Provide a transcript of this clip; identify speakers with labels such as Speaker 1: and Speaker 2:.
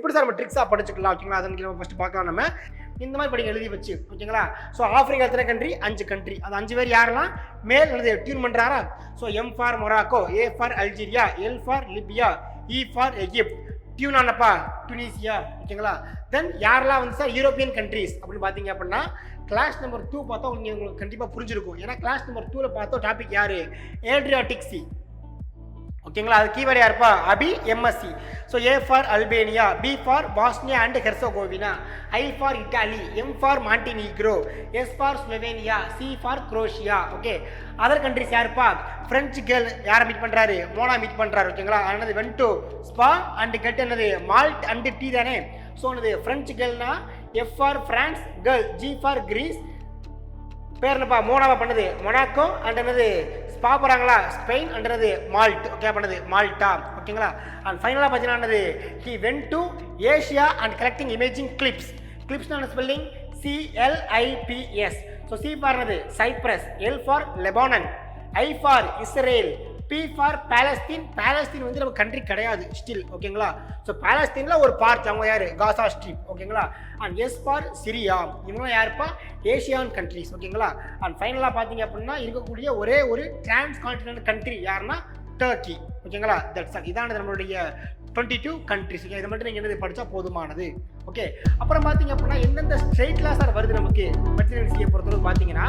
Speaker 1: எப்படி சார் நம்ம ட்ரிக்ஸாக படிச்சுக்கலாம் ஓகேங்களா? அதை நம்ம ஃபஸ்ட்டு பார்க்கலாம். நம்ம இந்த மாதிரி படிக்க எழுதி வச்சு ஓகேங்களா? ஸோ ஆஃப்ரிக்கா எத்தனை கண்ட்ரி? 5 கண்ட்ரி. அது 5 பேர் யாரெல்லாம் மேல் எழுதி டியூன் பண்ணுறாரா? So M for Morocco, A for Algeria, L for Libya, E for Egypt, tune ஆனப்பா டுனிசியா ஓகேங்களா? தென் யாரெல்லாம் வந்து சார் யூரோப்பியன் கண்ட்ரிஸ் அப்படின்னு பார்த்தீங்க அப்படின்னா கிளாஸ் நம்பர் 2 பார்த்தா உங்களுக்கு கண்டிப்பாக புரிஞ்சிருக்கும். ஏன்னா கிளாஸ் நம்பர் 2ல் பார்த்தோம் டாபிக் யார்? ஏட்ரியாட்டிக் சி ஓகேங்களா? அது கீவேர்டு யாருப்பா? அபி MSC. So A for Albania, B for Bosnia and Herzegovina, I for Italy, M for Montenegro, S for Slovenia, C for Croatia. Okay, other countries யாருப்பா? French girl யாரை meet பண்ணுறாரு? Mona meet பண்ணுறாரு ஓகேங்களா? அதனது வென்டோ spa and get என்னது malt and tea தானே. ஸோ என்னது ஃப்ரெஞ்சு கேர்ள்னா F for France, girl G for Greece, பேர் என்னப்பா? மோனாவா பண்ணது மொனாக்கோ அண்ட் என்னது ஸ்பா போகிறாங்களா ஸ்பெயின் அண்ட் என்னது மால்ட் ஓகே பண்ணது மால்டா ஓகேங்களா? அண்ட் ஃபைனலாக பார்த்தீங்கன்னா he went to Asia and collecting imaging clips. கிளிப்ஸ்னா spelling CLIPS. So C for என்னது Cyprus, L for Lebanon, I for Israel, P for Palestine. Palestine வந்து நம்ம கண்ட்ரி கிடையாது ஸ்டில் ஓகேங்களா? ஸோ பாலஸ்தீனில் ஒரு பார்ட் அவங்க யார்? காசா ஸ்ட்ரிப் ஓகேங்களா? And as for Syria. இவங்களாம் யாருப்பா? ஏஷியான் கண்ட்ரிஸ் ஓகேங்களா? அண்ட் ஃபைனலாக பார்த்தீங்க அப்படின்னா இருக்கக்கூடிய ஒரே ஒரு டிரான்ஸ் கான்டினென்டல் கண்ட்ரி யாருன்னா டர்க்கி ஓகேங்களா? That's all. இதானது நம்மளுடைய 22 கண்ட்ரிஸ். ஓகே, இதை மட்டும் நீங்கள் என்னது படித்தா போதுமானது. ஓகே, அப்புறம் பார்த்தீங்க அப்படின்னா எந்தெந்த ஸ்டேட்லாம் சார் வருது நமக்கு மெட்டீரியல் சியை பொறுத்தவரை பார்த்தீங்கன்னா